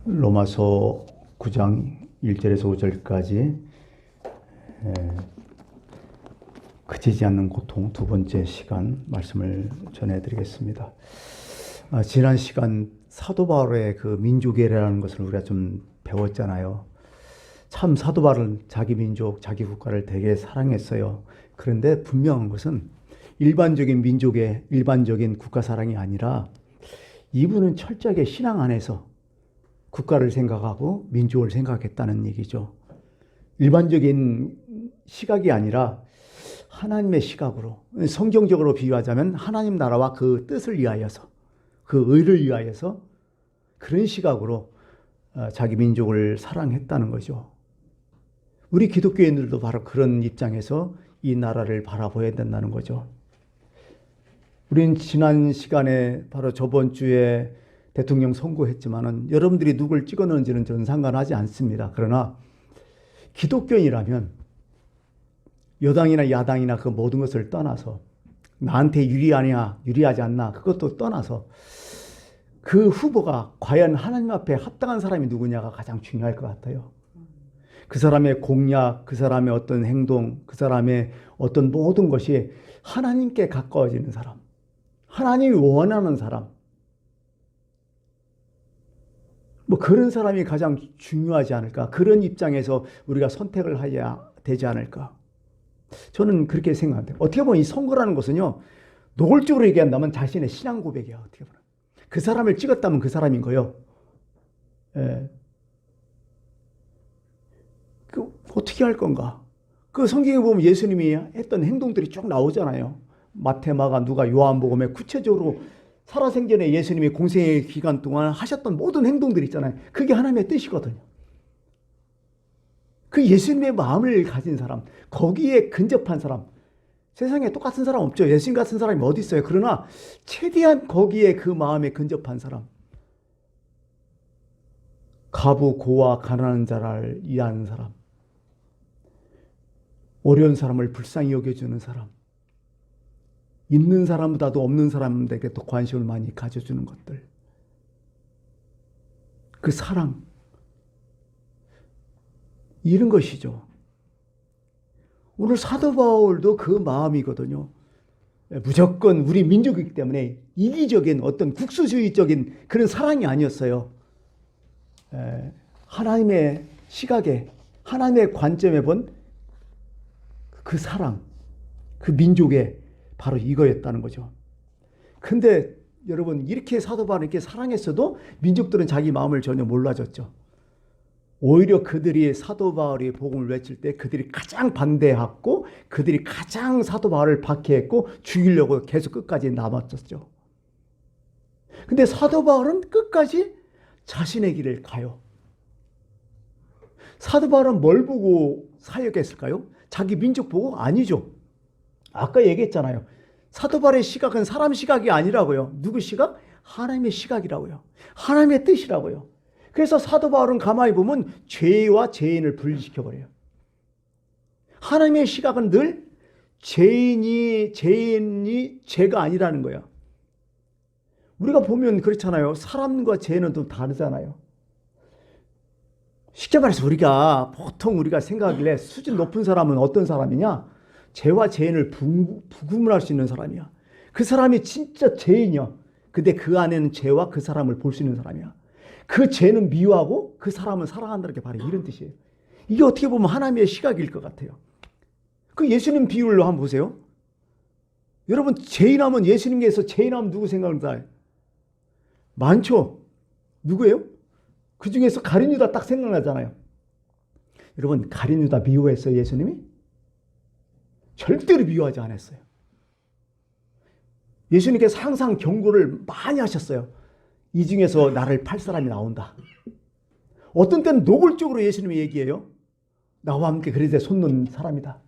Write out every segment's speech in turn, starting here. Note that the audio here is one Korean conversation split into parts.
로마서 9장 1절에서 5절까지 그치지 않는 고통 두 번째 시간 말씀을 전해드리겠습니다. 지난 시간 사도 바울의 그 민족애라는 것을 우리가 좀 배웠잖아요. 참 사도 바울은 자기 민족, 자기 국가를 되게 사랑했어요. 그런데 분명한 것은 일반적인 민족의 일반적인 국가 사랑이 아니라 이분은 철저하게 신앙 안에서 국가를 생각하고 민족을 생각했다는 얘기죠. 일반적인 시각이 아니라 하나님의 시각으로, 성경적으로 비유하자면 하나님 나라와 그 뜻을 위하여서, 그 의를 위하여서 그런 시각으로 자기 민족을 사랑했다는 거죠. 우리 기독교인들도 바로 그런 입장에서 이 나라를 바라봐야 된다는 거죠. 우린 지난 시간에 바로 저번 주에 대통령 선거했지만은 여러분들이 누굴 찍어 넣은지는 저는 상관하지 않습니다. 그러나 기독교인이라면 여당이나 야당이나 그 모든 것을 떠나서 나한테 유리하냐 유리하지 않나 그것도 떠나서 그 후보가 과연 하나님 앞에 합당한 사람이 누구냐가 가장 중요할 것 같아요. 그 사람의 공약, 그 사람의 어떤 행동, 그 사람의 어떤 모든 것이 하나님께 가까워지는 사람, 하나님이 원하는 사람, 뭐 그런 사람이 가장 중요하지 않을까? 그런 입장에서 우리가 선택을 해야 되지 않을까? 저는 그렇게 생각합니다. 어떻게 보면 이 선거라는 것은요, 노골적으로 얘기한다면 자신의 신앙 고백이야. 어떻게 보면 그 사람을 찍었다면 그 사람인 거예요. 어떻게 할 건가? 그 성경에 보면 예수님이 했던 행동들이 쭉 나오잖아요. 마태, 마가, 누가, 요한복음에 구체적으로 살아생전에 예수님이 공생의 기간 동안 하셨던 모든 행동들이 있잖아요. 그게 하나님의 뜻이거든요. 그 예수님의 마음을 가진 사람, 거기에 근접한 사람, 세상에 똑같은 사람 없죠. 예수님 같은 사람이 어디 있어요. 그러나 최대한 거기에 그 마음에 근접한 사람, 가부, 고와 가난한 자를 이해하는 사람, 어려운 사람을 불쌍히 여겨주는 사람, 있는 사람보다도 없는 사람들에게 더 관심을 많이 가져주는 것들, 그 사랑, 이런 것이죠. 오늘 사도 바울도 그 마음이거든요. 무조건 우리 민족이기 때문에 이기적인 어떤 국수주의적인 그런 사랑이 아니었어요. 하나님의 시각에, 하나님의 관점에 본 그 사랑, 그 민족의 바로 이거였다는 거죠. 근데 여러분, 이렇게 사도 바울을 이렇게 사랑했어도 민족들은 자기 마음을 전혀 몰라줬죠. 오히려 그들이 사도 바울이 복음을 외칠 때 그들이 가장 반대했고, 그들이 가장 사도 바울을 박해했고 죽이려고 계속 끝까지 남았었죠. 근데 사도 바울은 끝까지 자신의 길을 가요. 사도 바울은 뭘 보고 사역했을까요? 자기 민족 보고? 아니죠. 아까 얘기했잖아요. 사도 바울의 시각은 사람 시각이 아니라고요. 누구 시각? 하나님의 시각이라고요. 하나님의 뜻이라고요. 그래서 사도 바울은 가만히 보면 죄와 죄인을 분리시켜버려요. 하나님의 시각은 늘 죄인이 죄가 아니라는 거야. 우리가 보면 그렇잖아요. 사람과 죄는 좀 다르잖아요. 쉽게 말해서 보통 우리가 생각하길래 수준 높은 사람은 어떤 사람이냐? 죄와 죄인을 구분할 수 있는 사람이야. 그 사람이 진짜 죄인이야. 근데 그 안에는 죄와 그 사람을 볼 수 있는 사람이야. 그 죄는 미워하고 그 사람은 사랑한다는 게 바로 이런 뜻이에요. 이게 어떻게 보면 하나님의 시각일 것 같아요. 그 예수님 비율로 한번 보세요. 여러분, 죄인하면 예수님께서 죄인하면 누구 생각나요? 많죠. 누구예요? 그 중에서 가룟 유다 딱 생각나잖아요. 여러분, 가룟 유다 미워했어요, 예수님이? 절대로 미워하지 않았어요. 예수님께서 항상 경고를 많이 하셨어요. 이 중에서 나를 팔 사람이 나온다. 어떤 때는 노골적으로 예수님이 얘기해요. 나와 함께 그리스도에 손 놓은 사람이다.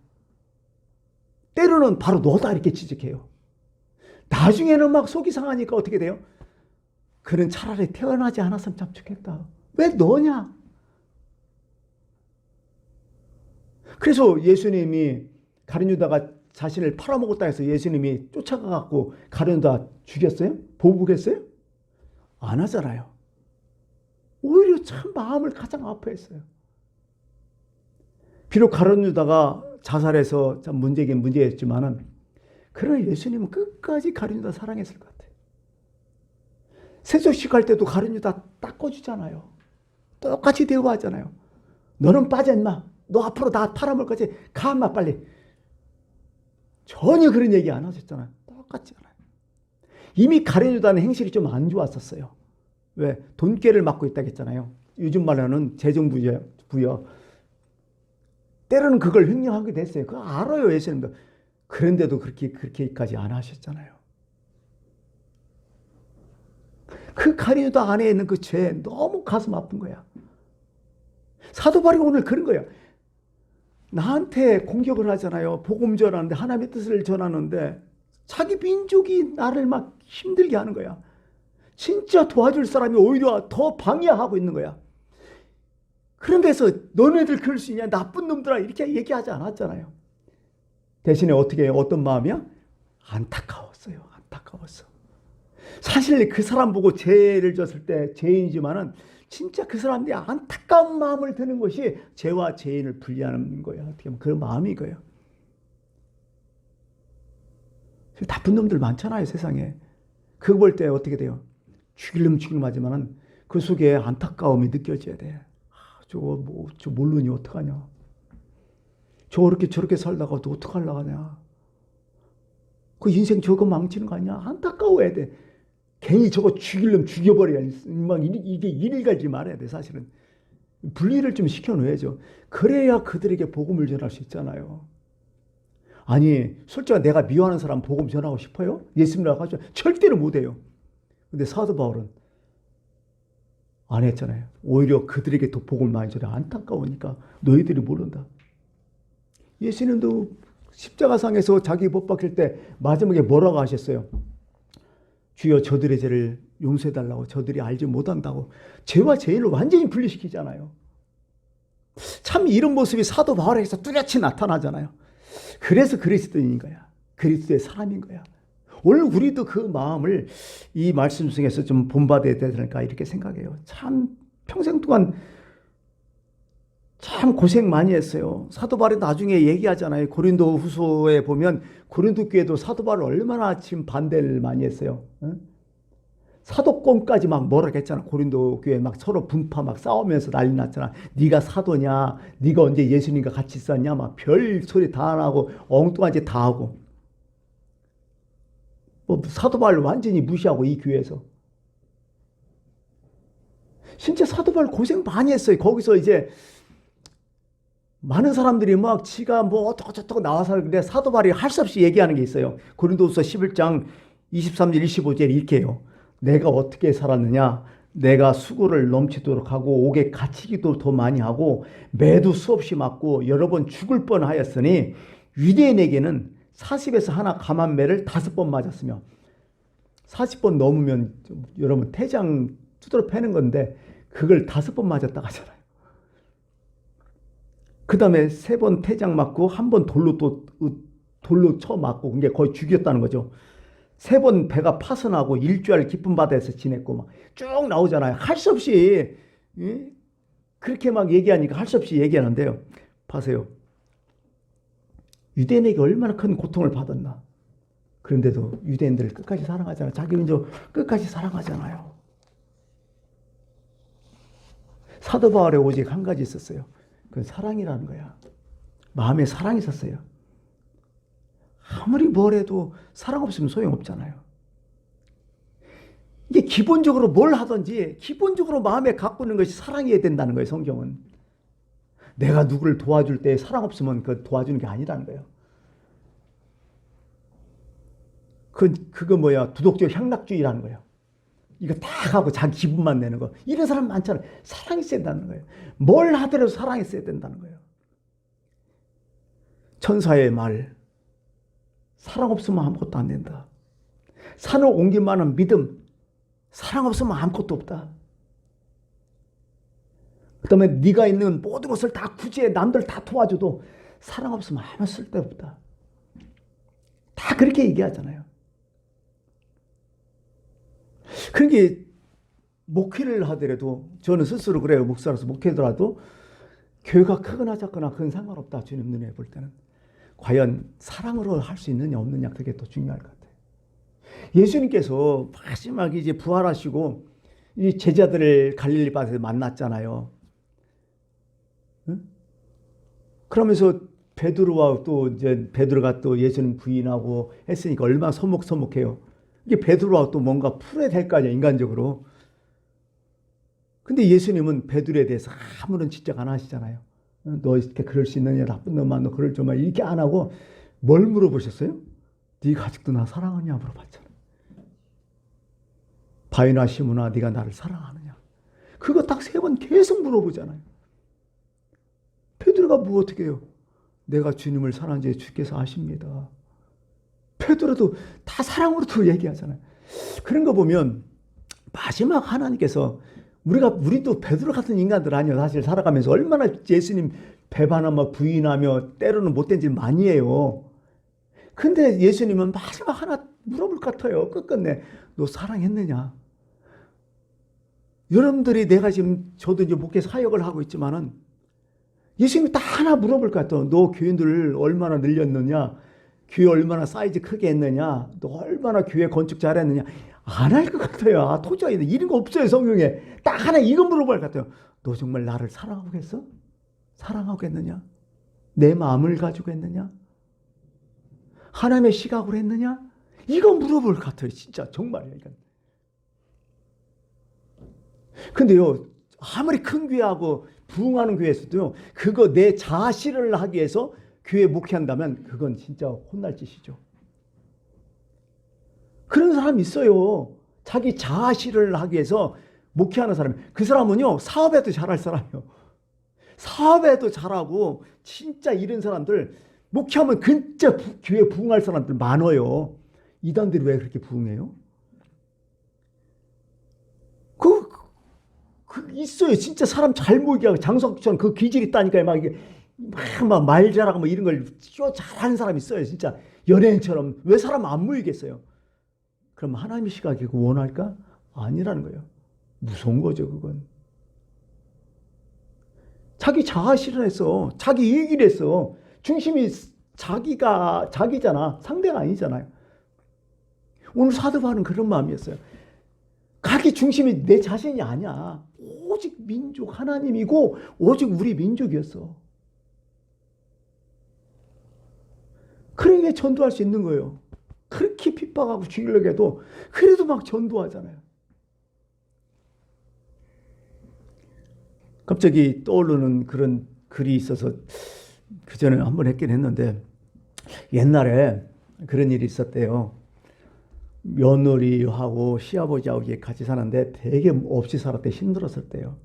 때로는 바로 너다 이렇게 지적해요. 나중에는 막 속이 상하니까 어떻게 돼요? 그는 차라리 태어나지 않았으면 참 좋겠다. 왜 너냐? 그래서 예수님이 가룟 유다가 자신을 팔아먹었다 해서 예수님이 쫓아가갖고 가룟 유다 죽였어요? 보복했어요? 안 하잖아요. 오히려 참 마음을 가장 아파했어요. 비록 가룟 유다가 자살해서 참 문제긴 문제였지만은 그러나 예수님은 끝까지 가룟 유다 사랑했을 것 같아요. 세속식 할 때도 가룟 유다 닦아주잖아요. 똑같이 대우하잖아요. 너는 빠져 임마. 너 앞으로 나 팔아먹을 거지. 가 임마 빨리. 전혀 그런 얘기 안 하셨잖아요. 똑같지 않아요. 이미 가룟 유다는 행실이 좀 안 좋았었어요. 왜? 돈깨를 맡고 있다고 했잖아요. 요즘 말로는 재정부여. 때로는 그걸 횡령하게 됐어요. 그거 알아요, 예수님도. 그런데도 그렇게까지 안 하셨잖아요. 그 가룟 유다 안에 있는 그 죄 너무 가슴 아픈 거야. 사도 바울이 오늘 그런 거야. 나한테 공격을 하잖아요. 복음 전하는데, 하나님의 뜻을 전하는데 자기 민족이 나를 막 힘들게 하는 거야. 진짜 도와줄 사람이 오히려 더 방해하고 있는 거야. 그런 데서 너네들 그럴 수 있냐, 나쁜 놈들아, 이렇게 얘기하지 않았잖아요. 대신에 어떤 마음이야? 안타까웠어요. 안타까웠어. 사실 그 사람 보고 죄를 졌을 때 죄인이지만은 진짜 그 사람들이 안타까운 마음을 드는 것이 죄와 죄인을 분리하는 거야. 어떻게 보면 그런 마음이 거예요. 나쁜 놈들 많잖아요, 세상에. 그거 볼 때 어떻게 돼요? 죽일름 하지만은 그 속에 안타까움이 느껴져야 돼. 저 모르니 어떡하냐. 저렇게 살다가 또 어떡하려고 하냐. 그 인생 저거 망치는 거 아니야? 안타까워야 돼. 괜히 저거 죽일름 죽여버려야 막 이게 일일갈지 말아야 돼, 사실은. 분리를 좀 시켜놓아야죠. 그래야 그들에게 복음을 전할 수 있잖아요. 아니, 솔직히 내가 미워하는 사람 복음 전하고 싶어요? 예수님이라고 하죠. 절대로 못해요. 근데 사도 바울은 안 했잖아요. 오히려 그들에게 더 복음을 많이 전해. 안타까우니까 너희들이 모른다. 예수님도 십자가상에서 자기 못 박힐 때 마지막에 뭐라고 하셨어요? 주여 저들의 죄를 용서해달라고. 저들이 알지 못한다고. 죄와 죄인을 완전히 분리시키잖아요. 참 이런 모습이 사도 바울에게서 뚜렷이 나타나잖아요. 그래서 그리스도인인 거야. 그리스도의 사람인 거야. 오늘 우리도 그 마음을 이 말씀 중에서 좀 본받아야 되지 않을까 이렇게 생각해요. 참 평생 동안 참 고생 많이 했어요. 사도 바울이 나중에 얘기하잖아요. 고린도 후서에 보면 고린도 교회도 사도 바울을 얼마나 지금 반대를 많이 했어요. 응? 사도권까지 막 뭐라 했잖아. 고린도 교회 막 서로 분파 막 싸우면서 난리 났잖아. 네가 사도냐? 네가 언제 예수님과 같이 있었냐? 막 별 소리 다 하고 엉뚱한 짓 다 하고. 뭐 사도 바울을 완전히 무시하고 이 교회에서. 진짜 사도 바울 고생 많이 했어요. 거기서 이제 많은 사람들이 막 지가 뭐 어떡고 나와서 근데 사도 바울이 할 수 없이 얘기하는 게 있어요. 고린도후서 11장 23절 25절 이렇게 해요. 내가 어떻게 살았느냐? 내가 수고를 넘치도록 하고 옥에 갇히기도 더 많이 하고 매도 수없이 맞고 여러 번 죽을 뻔하였으니 유대인에게는 40에서 하나 감한 매를 5번 맞았으며 40번 넘으면 여러분 태장 두드러 패는 건데 그걸 5번 맞았다 하잖아요. 그 다음에 3번 태장 맞고 1번 돌로 쳐 맞고 그게 거의 죽였다는 거죠. 3번 배가 파손하고 일주일 깊은 바다에서 지냈고 막 쭉 나오잖아요. 할 수 없이 그렇게 막 얘기하니까 할 수 없이 얘기하는데요. 보세요. 유대인에게 얼마나 큰 고통을 받았나. 그런데도 유대인들을 끝까지 사랑하잖아요. 자기 민족 끝까지 사랑하잖아요. 사도 바울에 오직 한 가지 있었어요. 그건 사랑이라는 거야. 마음에 사랑이 있었어요. 아무리 뭘 해도 사랑 없으면 소용없잖아요. 이게 기본적으로 뭘 하든지 기본적으로 마음에 갖고 있는 것이 사랑이어야 된다는 거예요. 성경은. 내가 누구를 도와줄 때 사랑 없으면 그 도와주는 게 아니라는 거예요. 그거 뭐야? 도덕적 향락주의라는 거예요. 이거 다 하고 자기 기분만 내는 거. 이런 사람 많잖아요. 사랑이 있어야 된다는 거예요. 뭘 하더라도 사랑이 있어야 된다는 거예요. 천사의 말. 사랑 없으면 아무것도 안 된다. 산을 옮길 만한 믿음. 사랑 없으면 아무것도 없다. 그 다음에 네가 있는 모든 것을 다 구제해 남들 다 도와줘도 사랑 없으면 아무 쓸데없다. 다 그렇게 얘기하잖아요. 그러니까 목회를 하더라도 저는 스스로 그래요. 목사로서 목회더라도 교회가 크거나 작거나 그건 상관없다. 주님 눈에 볼 때는. 과연 사랑으로 할 수 있느냐 없느냐 그게 더 중요할 것 같아요. 예수님께서 마지막에 이제 부활하시고 이 제자들을 갈릴리 바다에서 만났잖아요. 응? 그러면서 베드로와 또 이제 베드로가 또 예수님 부인하고 했으니까 얼마나 서먹서먹해요. 이게 베드로와 또 뭔가 풀어야 될 거 아니야 인간적으로. 근데 예수님은 베드로에 대해서 아무런 지적 안 하시잖아요. 너 이렇게 그럴 수 있느냐 나쁜 놈아 너 그럴 줄 말 이렇게 안 하고 뭘 물어보셨어요? 네가 아직도 나 사랑하냐 물어봤잖아. 바위나 시므나 네가 나를 사랑하느냐. 그거 딱 3번 계속 물어보잖아요. 베드로가 뭐 어떻게 해요? 내가 주님을 사랑하는지 주께서 아십니다. 베드로도 다 사랑으로 또 얘기하잖아요. 그런 거 보면 마지막 하나님께서 우리도 베드로 같은 인간들 아니에요. 사실 살아가면서 얼마나 예수님 배반하며 부인하며 때로는 못된 짓 많이 해요. 근데 예수님은 마지막 하나 물어볼 것 같아요. 끝끝내 너 사랑했느냐? 여러분들이 내가 지금 저도 이제 목회 사역을 하고 있지만은 예수님이 딱 하나 물어볼 것 같아요. 너 교인들을 얼마나 늘렸느냐? 교회 얼마나 사이즈 크게 했느냐? 너 얼마나 교회 건축 잘했느냐? 안 할 것 같아요. 도저히 이런 거 없어요 성경에. 딱 하나 이거 물어볼 것 같아요. 너 정말 나를 사랑하겠어? 사랑하겠느냐? 내 마음을 가지고 했느냐? 하나님의 시각으로 했느냐? 이거 물어볼 것 같아요. 진짜 정말이에요. 근데요 아무리 큰 교회하고 부흥하는 교회에서도요 그거 내 자아실현을 하기 위해서 교회 목회한다면 그건 진짜 혼날 짓이죠. 그런 사람이 있어요. 자기 자아실현을 하기 위해서 목회하는 사람. 그 사람은요 사업에도 잘할 사람이에요. 사업에도 잘하고 진짜 이런 사람들 목회하면 진짜 교회 부흥할 사람들 많아요. 이단들이 왜 그렇게 부흥해요? 있어요. 진짜 사람 잘 모이게 하고 장성처럼 그 기질이 있다니까요. 막 말 잘하고 뭐 이런 걸 잘하는 사람이 있어요. 진짜 연예인처럼. 왜 사람 안 모이겠어요? 그럼 하나님의 시각이 그거 원할까? 아니라는 거예요. 무서운 거죠, 그건. 자기 자아 실현해서 자기 이익을 해서 중심이 자기잖아. 상대가 아니잖아요. 오늘 사도 바울은 그런 마음이었어요. 자기 중심이 내 자신이 아니야. 오직 민족 하나님이고 오직 우리 민족이었어. 그러니까 전도할 수 있는 거예요. 그렇게 핍박하고 죽이려고 해도 그래도 막 전도하잖아요. 갑자기 떠오르는 그런 글이 있어서 그 전에 한번 했긴 했는데 옛날에 그런 일이 있었대요. 며느리하고 시아버지하고 같이 사는데 되게 없이 살았대. 힘들었을 때요.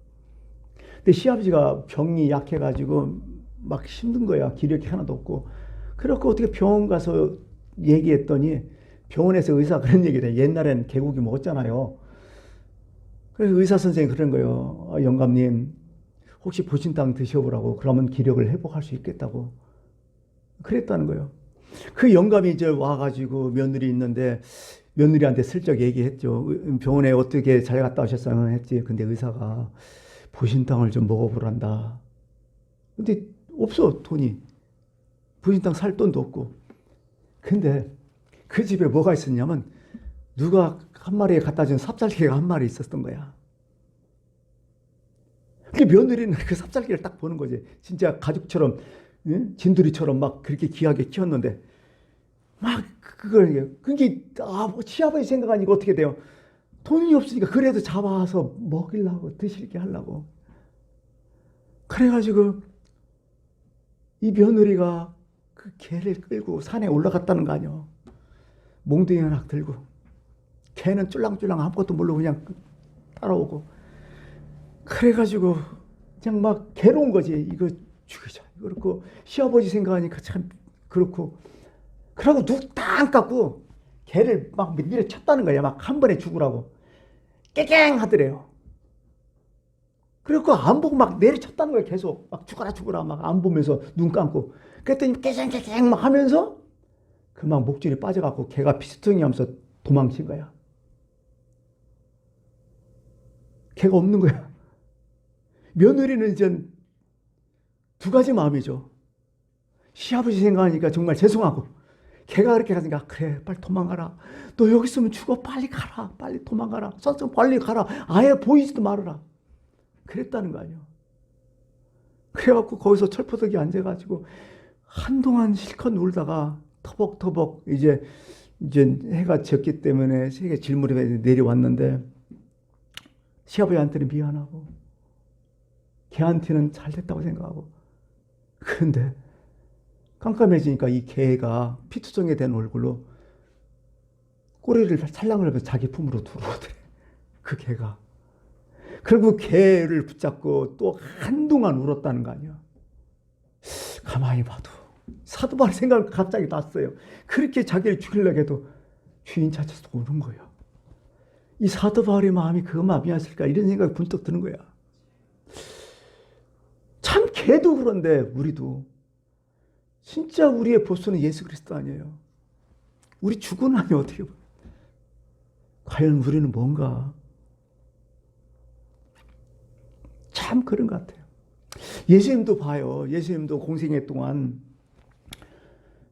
근데 시아버지가 병이 약해가지고 막 힘든 거야. 기력이 하나도 없고. 그래서 어떻게 병원 가서 얘기했더니 병원에서 의사 그런 얘기를 해. 옛날엔 개고기 먹었잖아요. 그래서 의사 선생님이 그런 거예요. 영감님 혹시 보신탕 드셔보라고. 그러면 기력을 회복할 수 있겠다고. 그랬다는 거예요. 그 영감이 이제 와가지고 며느리 있는데 며느리한테 슬쩍 얘기했죠. 병원에 어떻게 잘 갔다 오셨어요? 했지. 근데 의사가 보신탕을 좀 먹어보란다. 근데 없어 돈이. 보신탕 살 돈도 없고. 근데 그 집에 뭐가 있었냐면 누가 한 마리에 갖다 준 삽살개가 한 마리 있었던 거야. 그 며느리는 그 삽살개를 딱 보는 거지. 진짜 가족처럼 진두리처럼 막 그렇게 귀하게 키웠는데 막 그걸 그게 시아버지 생각하니까 어떻게 돼요? 돈이 없으니까 그래도 잡아서 먹이려고 드시게 하려고. 그래가지고 이 며느리가 그 개를 끌고 산에 올라갔다는 거 아니야. 몽둥이 하나 들고 개는 쫄랑쫄랑 아무것도 모르고 그냥 따라오고. 그래가지고 그냥 막 괴로운 거지. 이거 죽이자. 그렇고 시아버지 생각하니까 참 그렇고. 그러고 누 딱 깎고 개를 막 밀어 쳤다는 거야. 막 한 번에 죽으라고. 깨갱 하더래요. 그래갖고 안 보고 막 내려쳤다는 거야. 계속 막 죽어라 막 안 보면서 눈 감고. 그랬더니 깨갱 막 하면서 그만 목줄이 빠져갖고 개가 피스통이 하면서 도망친 거야. 걔가 없는 거야. 며느리는 이제 두 가지 마음이죠. 시아버지 생각하니까 정말 죄송하고, 걔가 그렇게 하니까 그래 빨리 도망가라. 너 여기 있으면 죽어. 빨리 가라. 빨리 도망가라. 빨리 가라. 아예 보이지도 말아라. 그랬다는 거 아니에요. 그래갖고 거기서 철포덕이 앉아가지고 한동안 실컷 울다가 터벅터벅 이제 해가 졌기 때문에 세계 질무렵에 내려왔는데, 시아버지한테는 미안하고 걔한테는 잘 됐다고 생각하고, 그런데 깜깜해지니까 이 개가 피투성이 된 얼굴로 꼬리를 살랑을 하면서 자기 품으로 들어오더래. 그 개가. 그리고 개를 붙잡고 또 한동안 울었다는 거 아니야. 가만히 봐도 사도바울 생각을 갑자기 났어요. 그렇게 자기를 죽이려고 해도 주인 찾아서 오는 거예요. 이 사도바울의 마음이 그 마음이었을까, 이런 생각이 문득 드는 거야. 참 걔도 그런데 우리도 진짜 우리의 보스는 예수 그리스도 아니에요. 우리 죽은 아니 어떻게 보면. 과연 우리는 뭔가 참 그런 것 같아요. 예수님도 봐요. 예수님도 공생애 동안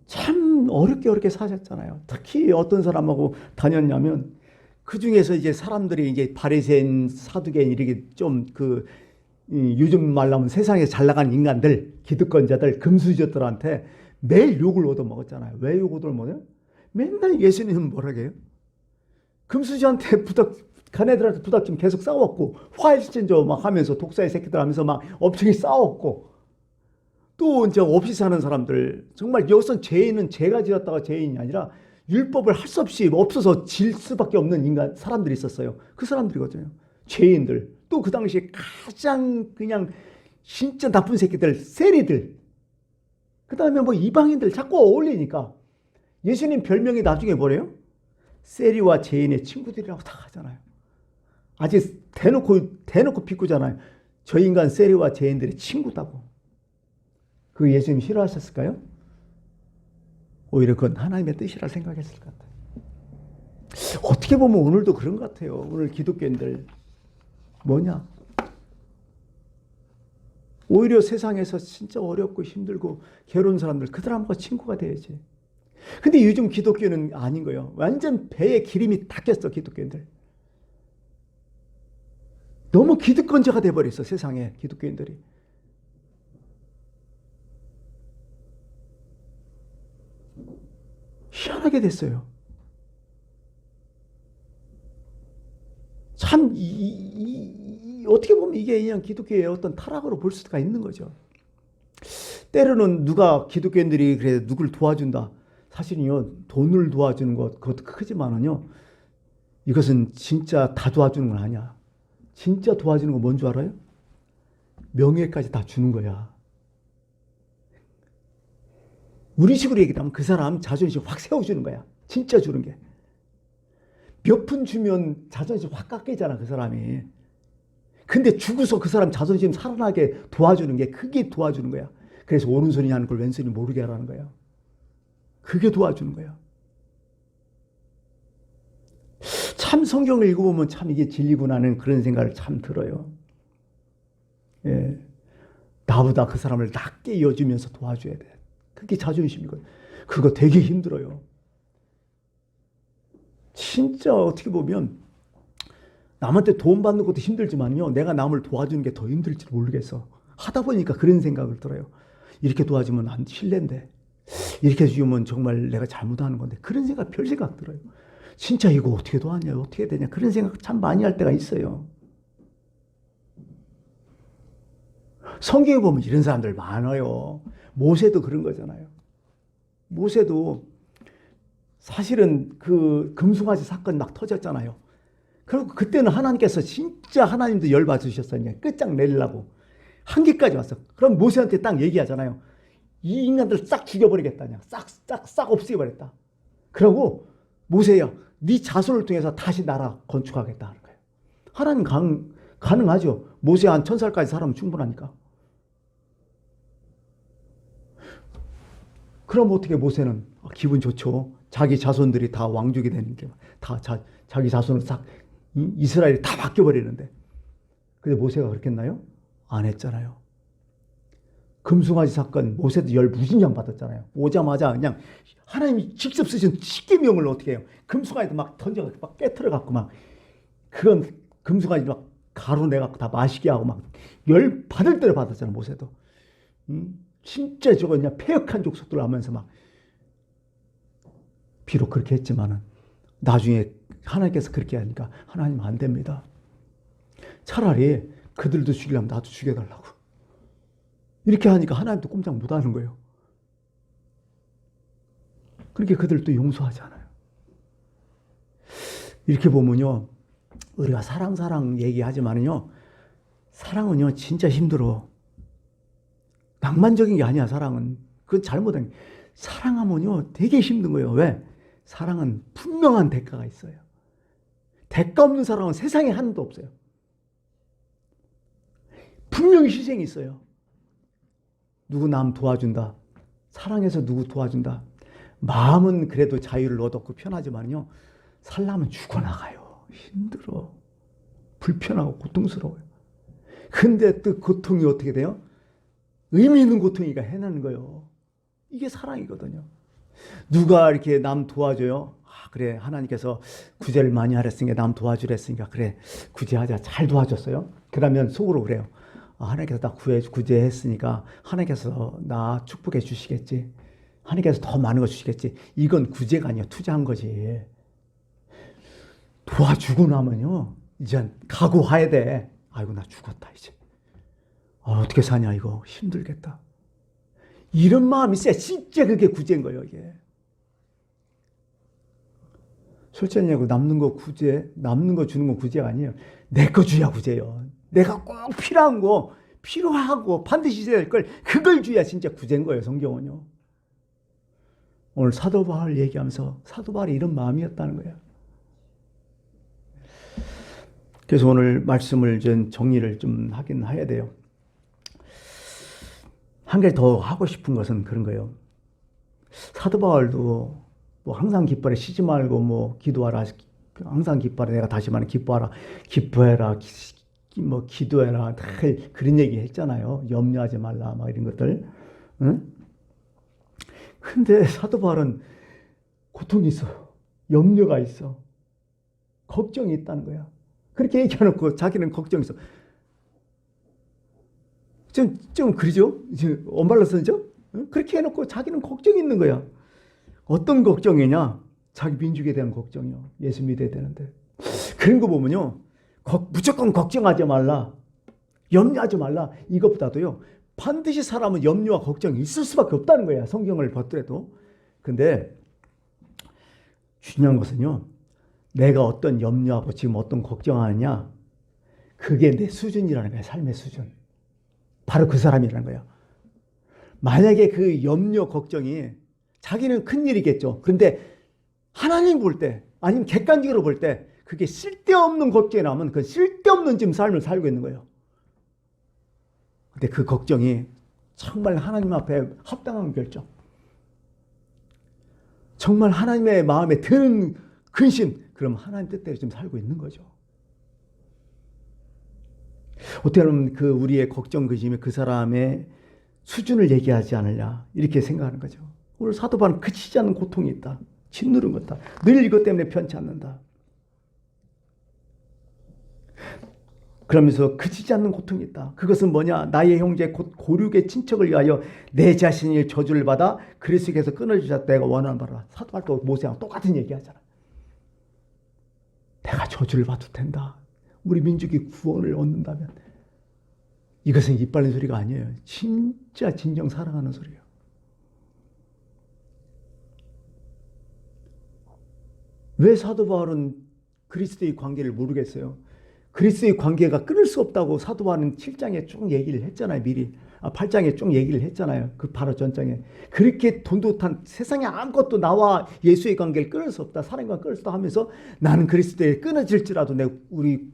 참 어렵게 사셨잖아요. 특히 어떤 사람하고 다녔냐면, 그 중에서 이제 사람들이 이제 바리새인, 사두개인 이렇게 좀 요즘 말로 하면 세상에 잘 나가는 인간들, 기득권자들, 금수저들한테 매일 욕을 얻어먹었잖아요. 왜 욕을 얻어먹어요? 맨날 예수님은 뭐라고 해요? 금수저한테 가네들한테 부닥치면 계속 싸웠고, 화일진저 막 하면서 독사의 새끼들 하면서 막 엄청 싸웠고, 또 이제 없이 사는 사람들, 정말 여기서 죄인은 죄가 지었다가 죄인이 아니라 율법을 할 수 없이 없어서 질 수밖에 없는 인간 사람들이 있었어요. 그 사람들이거든요. 죄인들. 또 그 당시에 가장 그냥 진짜 나쁜 새끼들, 세리들. 그 다음에 뭐 이방인들 자꾸 어울리니까 예수님 별명이 나중에 뭐래요? 세리와 죄인의 친구들이라고 다 하잖아요. 아직 대놓고 비꼬잖아요. 저 인간 세리와 죄인들의 친구다고. 그 예수님 싫어하셨을까요? 오히려 그건 하나님의 뜻이라 생각했을 것 같아요. 어떻게 보면 오늘도 그런 것 같아요. 오늘 기독교인들 뭐냐? 오히려 세상에서 진짜 어렵고 힘들고 괴로운 사람들, 그 사람과 친구가 돼야지. 근데 요즘 기독교는 아닌 거예요. 완전 배에 기름이 다 꼈어, 기독교인들. 너무 기득권자가 돼버렸어, 세상에 기독교인들이. 희한하게 됐어요. 참 어떻게 보면 이게 그냥 기독교의 어떤 타락으로 볼 수가 있는 거죠. 때로는 누가 기독교인들이 그래 누굴 도와준다. 사실은요, 돈을 도와주는 것 그것도 크지만은요, 이것은 진짜 다 도와주는 건 아니야. 진짜 도와주는 건 뭔 줄 알아요? 명예까지 다 주는 거야. 우리 식으로 얘기하면 그 사람 자존심 확 세워주는 거야. 진짜 주는 게. 몇 푼 주면 자존심 확 깎이잖아, 그 사람이. 근데 주고서 그 사람 자존심 살아나게 도와주는 게, 그게 도와주는 거야. 그래서 오른손이 하는 걸 왼손이 모르게 하라는 거야. 그게 도와주는 거야. 참 성경을 읽어보면 참 이게 진리구나 하는 그런 생각을 참 들어요. 예. 나보다 그 사람을 낮게 여주면서 도와줘야 돼. 그게 자존심이거든요. 그거 되게 힘들어요. 진짜 어떻게 보면 남한테 도움 받는 것도 힘들지만요, 내가 남을 도와주는 게 더 힘들지 모르겠어. 하다 보니까 그런 생각을 들어요. 이렇게 도와주면 안 실례인데, 이렇게 해주면 정말 내가 잘못하는 건데, 그런 생각, 별 생각 들어요. 진짜 이거 어떻게 도와냐, 어떻게 되냐, 그런 생각 참 많이 할 때가 있어요. 성경에 보면 이런 사람들 많아요. 모세도 그런 거잖아요. 모세도 사실은 그 금송아지 사건 막 터졌잖아요. 그리고 그때는 하나님께서 진짜 하나님도 열받으셨어요. 끝장내려고 한계까지 왔어. 그럼 모세한테 딱 얘기하잖아요. 이 인간들 싹 죽여버리겠다냐. 싹 없애버렸다. 그러고 모세야, 네 자손을 통해서 다시 나라 건축하겠다 하는 거예요. 하나님 가능하죠. 모세 한 1000살까지 살아면 충분하니까. 그럼 어떻게 모세는 기분 좋죠. 자기 자손들이 다 왕족이 되는 게 다 자기 자손을 싹 이스라엘이 다 바뀌어버리는데, 근데 모세가 그렇게 했나요? 안 했잖아요. 금송아지 사건 모세도 열무진장 받았잖아요. 오자마자 그냥 하나님이 직접 쓰신 십계명을 어떻게 해요? 금송아지도 막 던져 막 깨트려 갖고 막 그건 금송아지 막 가루 내갖고 다 마시게 하고 막 열 받을 대로 받았잖아요. 모세도. 진짜 저거 그냥 폐역한 족속들 하면서 막 비록 그렇게 했지만은 나중에 하나님께서 그렇게 하니까 하나님 안 됩니다. 차라리 그들도 죽이려면 나도 죽여달라고. 이렇게 하니까 하나님도 꼼짝 못하는 거예요. 그렇게 그들도 용서하지 않아요. 이렇게 보면요, 우리가 사랑 얘기하지만은요, 사랑은요 진짜 힘들어. 낭만적인 게 아니야. 사랑은 그건 잘못한 게. 사랑하면요 되게 힘든 거예요. 왜? 사랑은 분명한 대가가 있어요. 대가 없는 사랑은 세상에 하나도 없어요. 분명히 희생이 있어요. 누구 남 도와준다. 사랑해서 누구 도와준다. 마음은 그래도 자유를 얻었고 편하지만요. 살려면 죽어나가요. 힘들어. 불편하고 고통스러워요. 근데 또 고통이 어떻게 돼요? 의미 있는 고통이니까 해내는 거예요. 이게 사랑이거든요. 누가 이렇게 남 도와줘요? 아, 그래 하나님께서 구제를 많이 하랬으니까 남 도와주랬으니까 그래 구제하자. 잘 도와줬어요. 그러면 속으로 그래요. 아, 하나님께서 나 구제했으니까 하나님께서 나 축복해 주시겠지. 하나님께서 더 많은 거 주시겠지. 이건 구제가 아니야. 투자한 거지. 도와주고 나면요. 이제 각오해야 돼. 아이고 나 죽었다 이제. 어떻게 사냐 이거 힘들겠다. 이런 마음이 있어야 진짜 그게 구제인 거예요. 이게. 솔직히 얘기하고 남는 거 주는 건 구제가 아니에요. 내 거 줘야 구제예요. 내가 꼭 필요한 거, 필요하고 반드시 있어야 될 걸 그걸 줘야 진짜 구제인 거예요. 성경은요. 오늘 사도 바울 얘기하면서 사도 바울이 이런 마음이었다는 거예요. 그래서 오늘 말씀을 좀 정리를 좀 하긴 해야 돼요. 한 가지 더 하고 싶은 것은 그런 거예요. 사도 바울도 뭐 항상 기뻐라 쉬지 말고 뭐 기도하라. 항상 기뻐라. 내가 다시 말해 기뻐하라. 기뻐해라. 뭐 기도해라. 늘 그런 얘기 했잖아요. 염려하지 말라. 막 이런 것들. 응? 근데 사도 바울은 고통이 있어. 염려가 있어. 걱정이 있다는 거야. 그렇게 얘기해놓고 자기는 걱정이 있어. 좀 그러죠? 언밸런스죠? 그렇게 해놓고 자기는 걱정이 있는 거야. 어떤 걱정이냐? 자기 민족에 대한 걱정이요. 예수 믿어야 되는데. 그런 거 보면요. 무조건 걱정하지 말라. 염려하지 말라. 이것보다도요. 반드시 사람은 염려와 걱정이 있을 수밖에 없다는 거야. 성경을 봤더라도. 근데 중요한 것은요. 내가 어떤 염려하고 지금 어떤 걱정하느냐. 그게 내 수준이라는 거야. 삶의 수준. 바로 그 사람이라는 거야. 만약에 그 염려, 걱정이 자기는 큰일이겠죠. 그런데 하나님 볼 때 아니면 객관적으로 볼 때 그게 쓸데없는 걱정이 나오면 그 쓸데없는 지금 삶을 살고 있는 거예요. 근데 그 걱정이 정말 하나님 앞에 합당한 결정. 정말 하나님의 마음에 드는 근심. 그럼 하나님 뜻대로 지금 살고 있는 거죠. 어떻게 보면 그 우리의 걱정, 근심이 그 사람의 수준을 얘기하지 않으냐 이렇게 생각하는 거죠. 오늘 사도 바울은 그치지 않는 고통이 있다. 짓누른 거다. 늘 이것 때문에 편치 않는다. 그러면서 그치지 않는 고통이 있다. 그것은 뭐냐? 나의 형제 곧 고륙의 친척을 위하여 내 자신이 저주를 받아 그리스도께서 끊어주셨다. 내가 원하는 바라. 사도 바울도 모세랑 똑같은 얘기하잖아. 내가 저주를 받을 텐다. 우리 민족이 구원을 얻는다면 이것은 입 벌린 소리가 아니에요. 진짜 진정 사랑하는 소리예요. 왜 사도 바울은 그리스도의 관계를 모르겠어요? 그리스도의 관계가 끊을 수 없다고 사도 바울은 7장에 쭉 얘기를 했잖아요. 미리. 8장에 쭉 얘기를 했잖아요. 그 바로 전장에. 그렇게 돈독한 세상에 아무것도 나와 예수의 관계를 끊을 수 없다. 사랑과 끊을 수 없다 하면서 나는 그리스도에 끊어질지라도 우리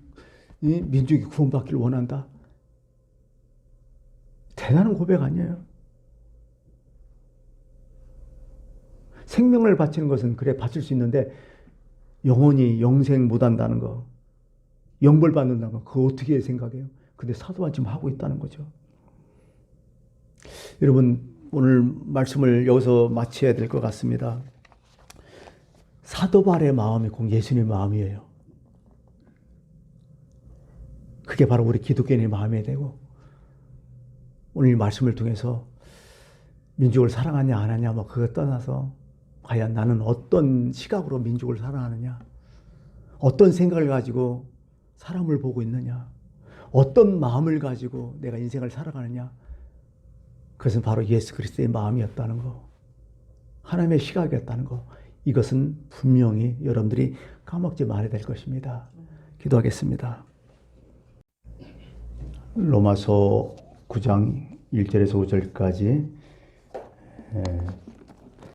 민족이 구원받기를 원한다. 대단한 고백 아니에요. 생명을 바치는 것은 그래 바칠 수 있는데 영원히 영생 못한다는 거. 영벌 받는다는 거 그거 어떻게 생각해요? 근데 사도가 지금 하고 있다는 거죠. 여러분 오늘 말씀을 여기서 마쳐야 될 것 같습니다. 사도 바울의 마음이 꼭 예수님의 마음이에요. 그게 바로 우리 기독교인의 마음이 되고 오늘 말씀을 통해서 민족을 사랑하냐 안 하냐 뭐 그거 떠나서 과연 나는 어떤 시각으로 민족을 사랑하느냐, 어떤 생각을 가지고 사람을 보고 있느냐, 어떤 마음을 가지고 내가 인생을 살아가느냐, 그것은 바로 예수 그리스도의 마음이었다는 거, 하나님의 시각이었다는 거, 이것은 분명히 여러분들이 까먹지 말아야 될 것입니다. 기도하겠습니다. 로마서 9장 1절에서 5절까지